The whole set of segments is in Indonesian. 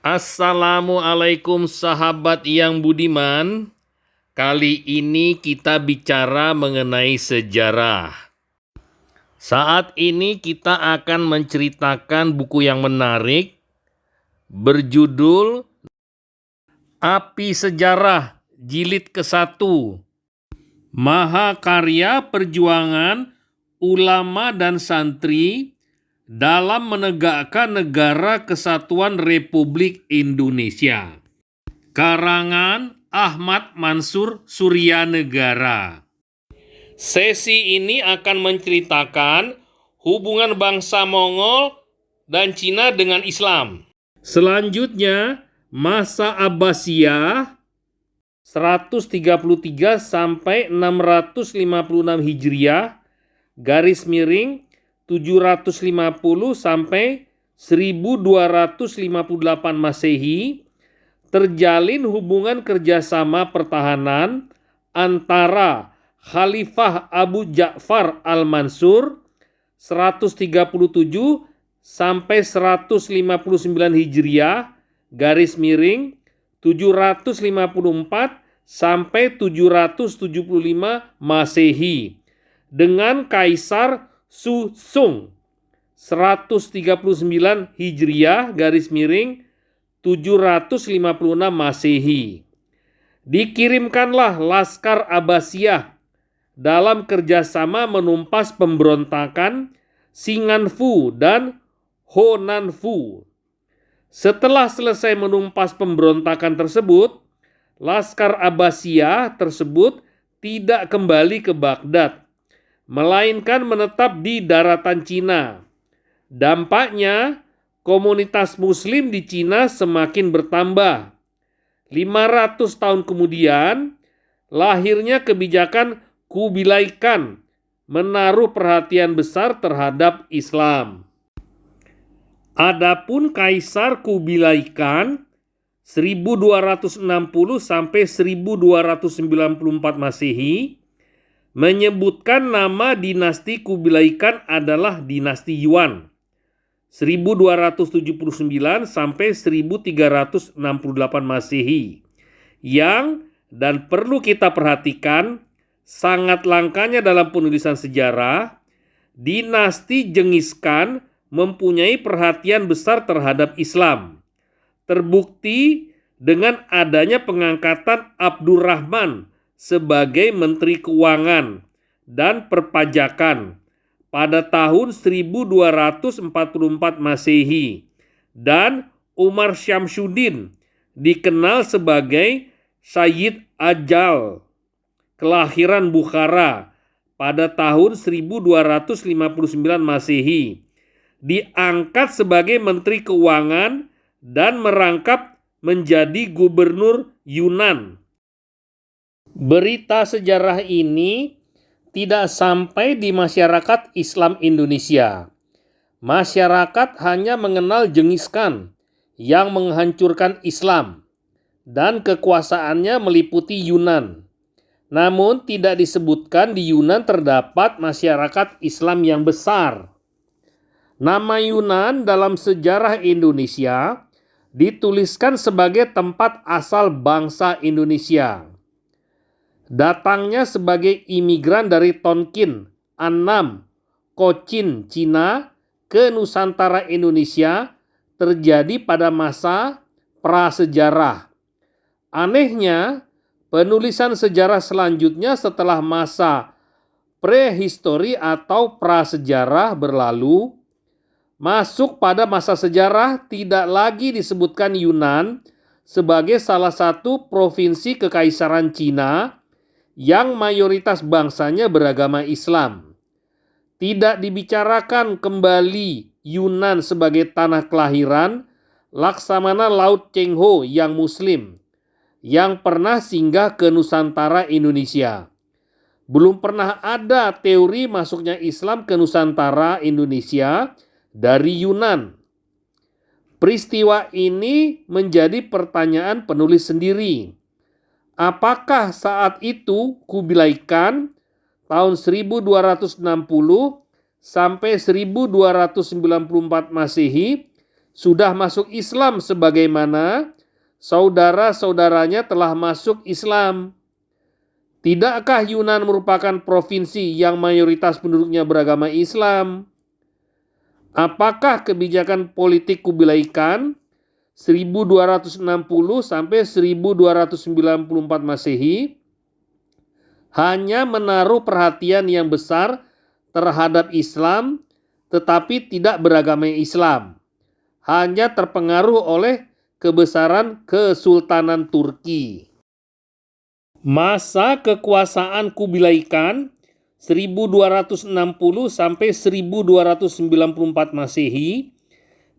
Assalamualaikum sahabat yang budiman. Kali ini kita bicara mengenai sejarah. Saat ini kita akan menceritakan buku yang menarik berjudul Api Sejarah Jilid ke-1. Mahakarya perjuangan ulama dan santri dalam menegakkan negara kesatuan Republik Indonesia. Karangan Ahmad Mansur Suryanegara. Sesi ini akan menceritakan hubungan bangsa Mongol dan Cina dengan Islam. Selanjutnya, masa Abbasiyah 133 sampai 656 Hijriah, garis miring 750 sampai 1258 Masehi, terjalin hubungan kerjasama pertahanan antara Khalifah Abu Ja'far Al-Mansur 137 sampai 159 Hijriah, garis miring 754 sampai 775 Masehi, dengan Kaisar Su-sung 139 Hijriah, garis miring 756 Masehi. Dikirimkanlah Laskar Abbasiyah dalam kerjasama menumpas pemberontakan Singanfu dan Honanfu. Setelah selesai menumpas pemberontakan tersebut, Laskar Abbasiyah tersebut tidak kembali ke Baghdad, melainkan menetap di daratan Cina. Dampaknya, komunitas Muslim di Cina semakin bertambah. 500 tahun kemudian, lahirnya kebijakan Kubilai Khan menaruh perhatian besar terhadap Islam. Adapun Kaisar Kubilai Khan 1260 sampai 1294 Masehi menyebutkan nama dinasti Kubilai Khan adalah dinasti Yuan 1279 sampai 1368 Masehi, yang dan perlu kita perhatikan sangat langkanya dalam penulisan sejarah, dinasti Genghis Khan mempunyai perhatian besar terhadap Islam. Terbukti dengan adanya pengangkatan Abdurrahman sebagai Menteri Keuangan dan Perpajakan pada tahun 1244 Masehi, dan Umar Syamsuddin dikenal sebagai Sayyid Ajal, kelahiran Bukhara pada tahun 1259 Masehi, diangkat sebagai Menteri Keuangan dan merangkap menjadi Gubernur Yunan. Berita sejarah ini tidak sampai di masyarakat Islam Indonesia. Masyarakat hanya mengenal Genghis Khan yang menghancurkan Islam dan kekuasaannya meliputi Yunan. Namun tidak disebutkan di Yunan terdapat masyarakat Islam yang besar. Nama Yunan dalam sejarah Indonesia dituliskan sebagai tempat asal bangsa Indonesia. Datangnya sebagai imigran dari Tonkin, Annam, Cochin, Cina ke Nusantara Indonesia terjadi pada masa prasejarah. Anehnya, penulisan sejarah selanjutnya setelah masa prehistori atau prasejarah berlalu, masuk pada masa sejarah, tidak lagi disebutkan Yunan sebagai salah satu provinsi kekaisaran Cina yang mayoritas bangsanya beragama Islam. Tidak dibicarakan kembali Yunan sebagai tanah kelahiran Laksamana Laut Cheng Ho yang Muslim, yang pernah singgah ke Nusantara Indonesia. Belum pernah ada teori masuknya Islam ke Nusantara Indonesia dari Yunan. Peristiwa ini menjadi pertanyaan penulis sendiri. Apakah saat itu Kubilai Khan tahun 1260 sampai 1294 Masehi sudah masuk Islam sebagaimana saudara-saudaranya telah masuk Islam. Tidakkah Yunan merupakan provinsi yang mayoritas penduduknya beragama Islam? Apakah kebijakan politik Kubilai Khan 1260 sampai 1294 Masehi hanya menaruh perhatian yang besar terhadap Islam tetapi tidak beragama Islam, hanya terpengaruh oleh kebesaran Kesultanan Turki. Masa kekuasaan Kubilai Khan 1260 sampai 1294 Masehi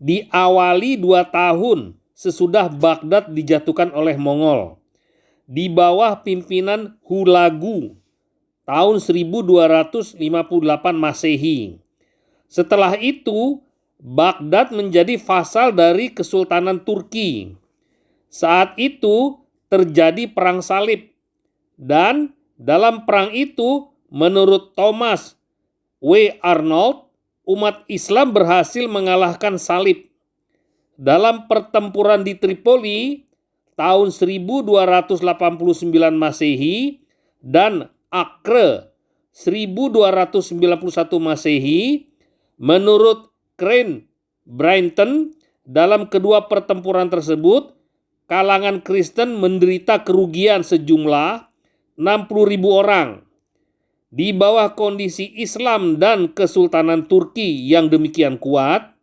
diawali 2 tahun sesudah Baghdad dijatuhkan oleh Mongol di bawah pimpinan Hulagu tahun 1258 Masehi. Setelah itu, Baghdad menjadi vasal dari Kesultanan Turki. Saat itu terjadi perang salib, dan dalam perang itu menurut Thomas W. Arnold, umat Islam berhasil mengalahkan salib. Dalam pertempuran di Tripoli tahun 1289 Masehi dan Acre 1291 Masehi, menurut Crane Brinton, dalam kedua pertempuran tersebut, kalangan Kristen menderita kerugian sejumlah 60.000 orang. Di bawah kondisi Islam dan Kesultanan Turki yang demikian kuat,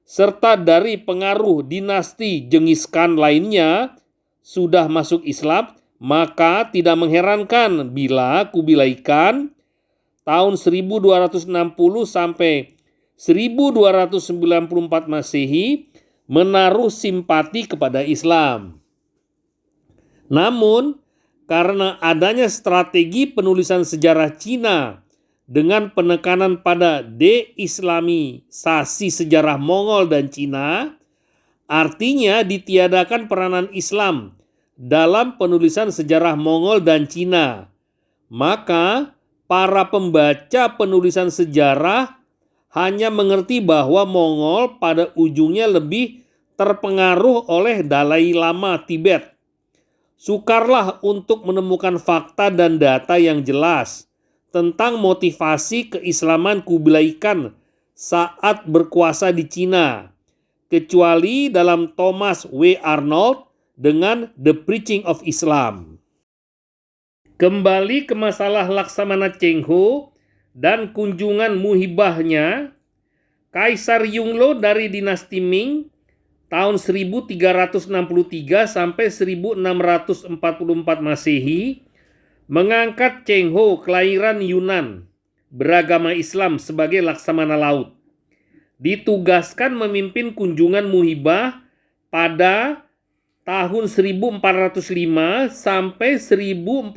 serta dari pengaruh dinasti Genghis Khan lainnya sudah masuk Islam, maka tidak mengherankan bila Kubilai Khan tahun 1260 sampai 1294 Masehi menaruh simpati kepada Islam. Namun, karena adanya strategi penulisan sejarah Cina dengan penekanan pada deislamisasi sejarah Mongol dan Cina, artinya ditiadakan peranan Islam dalam penulisan sejarah Mongol dan Cina. Maka para pembaca penulisan sejarah hanya mengerti bahwa Mongol pada ujungnya lebih terpengaruh oleh Dalai Lama Tibet. Sukarlah untuk menemukan fakta dan data yang jelas tentang motivasi keislaman Kubilai Khan saat berkuasa di Cina, kecuali dalam Thomas W. Arnold dengan The Preaching of Islam. Kembali ke masalah Laksamana Cheng Ho dan kunjungan muhibahnya, Kaisar Yongle dari dinasti Ming tahun 1363 sampai 1644 Masehi mengangkat Cheng Ho kelahiran Yunan beragama Islam sebagai Laksamana Laut. Ditugaskan memimpin kunjungan muhibah pada tahun 1405 sampai 1431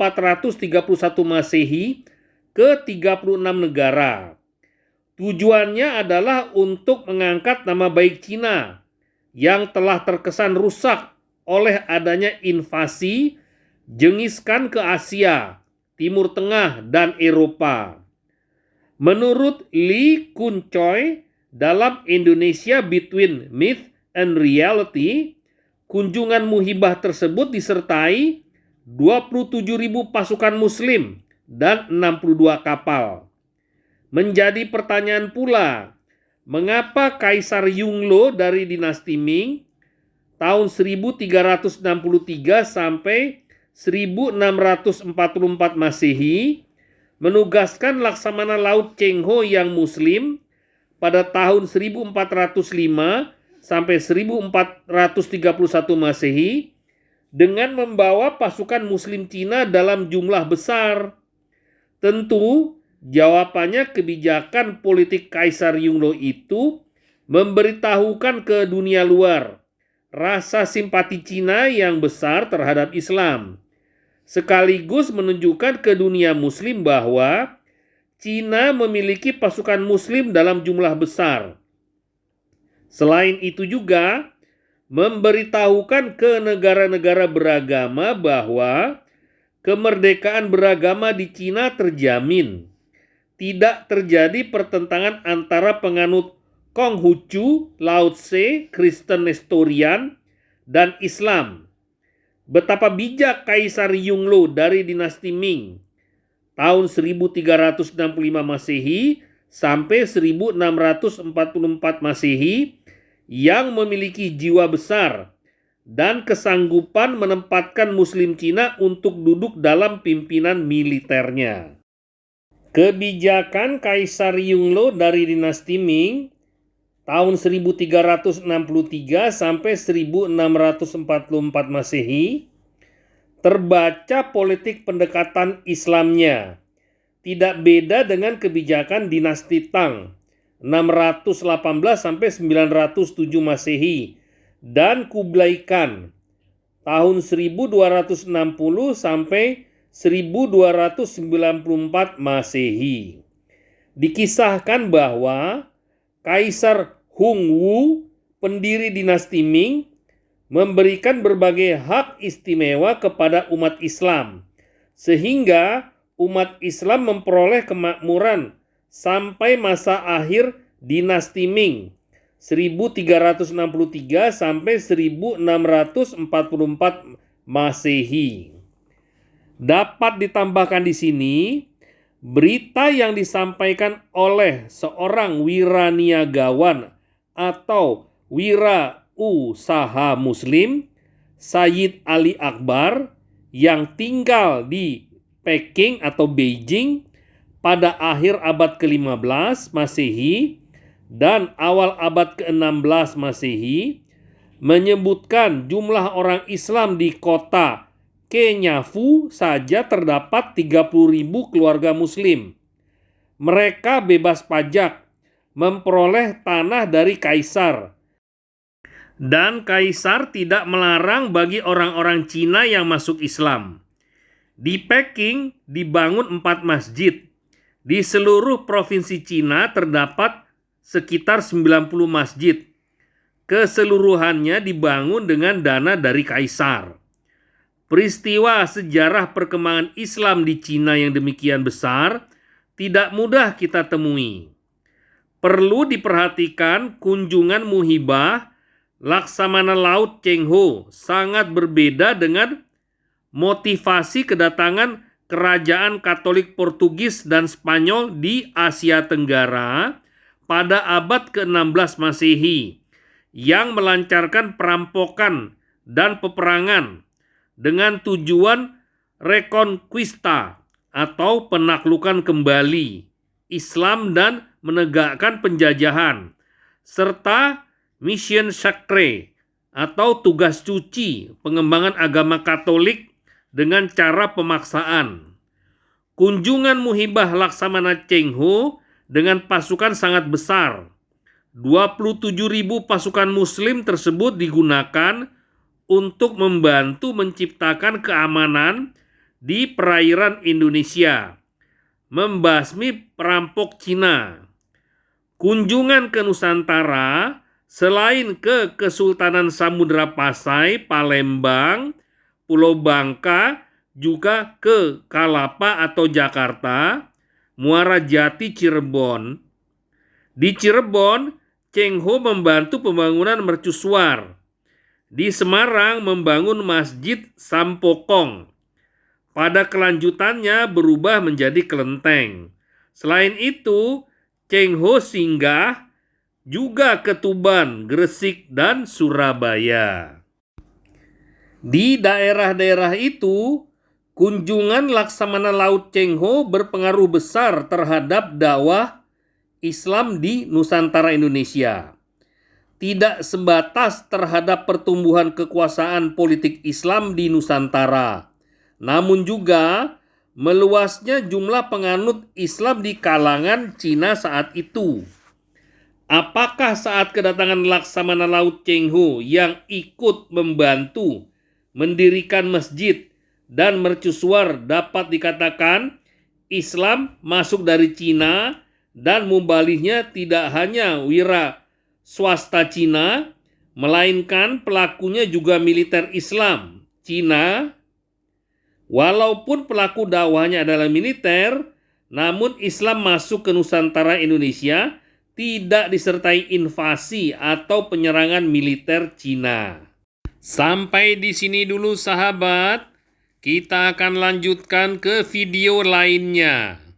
Masehi ke 36 negara. Tujuannya adalah untuk mengangkat nama baik Cina yang telah terkesan rusak oleh adanya invasi Genghis Khan ke Asia, Timur Tengah, dan Eropa. Menurut Lee Kun Choi dalam Indonesia Between Myth and Reality, kunjungan muhibah tersebut disertai 27.000 pasukan muslim dan 62 kapal. Menjadi pertanyaan pula, mengapa Kaisar Yongle dari dinasti Ming tahun 1363 sampai 1644 Masehi menugaskan Laksamana Laut Cheng Ho yang muslim pada tahun 1405 sampai 1431 Masehi dengan membawa pasukan muslim Cina dalam jumlah besar? Tentu jawabannya kebijakan politik Kaisar Yongle itu memberitahukan ke dunia luar rasa simpati Cina yang besar terhadap Islam, sekaligus menunjukkan ke dunia muslim bahwa Cina memiliki pasukan muslim dalam jumlah besar. Selain itu juga memberitahukan ke negara-negara beragama bahwa kemerdekaan beragama di Cina terjamin. Tidak terjadi pertentangan antara penganut Konghucu, Lao Tse, Kristen Nestorian, dan Islam. Betapa bijak Kaisar Yongle dari dinasti Ming tahun 1365 Masehi sampai 1644 Masehi yang memiliki jiwa besar dan kesanggupan menempatkan Muslim Cina untuk duduk dalam pimpinan militernya. Kebijakan Kaisar Yongle dari dinasti Ming tahun 1363 sampai 1644 Masehi terbaca politik pendekatan Islamnya tidak beda dengan kebijakan dinasti Tang 618 sampai 907 Masehi dan Kublai Khan tahun 1260 sampai 1294 Masehi. Dikisahkan bahwa Kaisar Hongwu, pendiri dinasti Ming, memberikan berbagai hak istimewa kepada umat Islam, sehingga umat Islam memperoleh kemakmuran sampai masa akhir dinasti Ming 1363 sampai 1644 Masehi. Dapat ditambahkan di sini, berita yang disampaikan oleh seorang wiraniagawan atau wirausaha Muslim, Sayyid Ali Akbar, yang tinggal di Peking atau Beijing pada akhir abad ke-15 Masehi dan awal abad ke-16 Masehi, menyebutkan jumlah orang Islam di kota Kenyafu saja terdapat 30.000 keluarga Muslim. Mereka bebas pajak, memperoleh tanah dari kaisar, dan kaisar tidak melarang bagi orang-orang Cina yang masuk Islam. Di Peking dibangun 4 masjid. Di seluruh provinsi Cina terdapat sekitar 90 masjid. Keseluruhannya dibangun dengan dana dari kaisar. Peristiwa sejarah perkembangan Islam di Cina yang demikian besar tidak mudah kita temui. Perlu diperhatikan kunjungan muhibah Laksamana Laut Cheng Ho sangat berbeda dengan motivasi kedatangan kerajaan Katolik Portugis dan Spanyol di Asia Tenggara pada abad ke-16 Masehi yang melancarkan perampokan dan peperangan dengan tujuan reconquista atau penaklukan kembali Islam dan menegakkan penjajahan, serta mission sacrée atau tugas cuci pengembangan agama Katolik dengan cara pemaksaan. Kunjungan muhibah Laksamana Cheng Ho dengan pasukan sangat besar. 27.000 pasukan Muslim tersebut digunakan untuk membantu menciptakan keamanan di perairan Indonesia, membasmi perampok Cina. Kunjungan ke Nusantara selain ke Kesultanan Samudra Pasai, Palembang, Pulau Bangka, juga ke Kalapa atau Jakarta, Muara Jati, Cirebon. Di Cirebon, Cheng Ho membantu pembangunan mercusuar. Di Semarang membangun Masjid Sampokong. Pada kelanjutannya berubah menjadi kelenteng. Selain itu, Cheng Ho singgah juga ke Tuban, Gresik, dan Surabaya. Di daerah-daerah itu, kunjungan Laksamana Laut Cheng Ho berpengaruh besar terhadap dakwah Islam di Nusantara Indonesia. Tidak sebatas terhadap pertumbuhan kekuasaan politik Islam di Nusantara, namun juga meluasnya jumlah penganut Islam di kalangan Cina saat itu. Apakah saat kedatangan Laksamana Laut Cheng Ho yang ikut membantu mendirikan masjid dan mercusuar dapat dikatakan Islam masuk dari Cina dan mubalighnya tidak hanya wira swasta Cina, melainkan pelakunya juga militer Islam Cina? Walaupun pelaku dakwahnya adalah militer, namun Islam masuk ke Nusantara Indonesia tidak disertai invasi atau penyerangan militer Cina. Sampai di sini dulu sahabat. Kita akan lanjutkan ke video lainnya.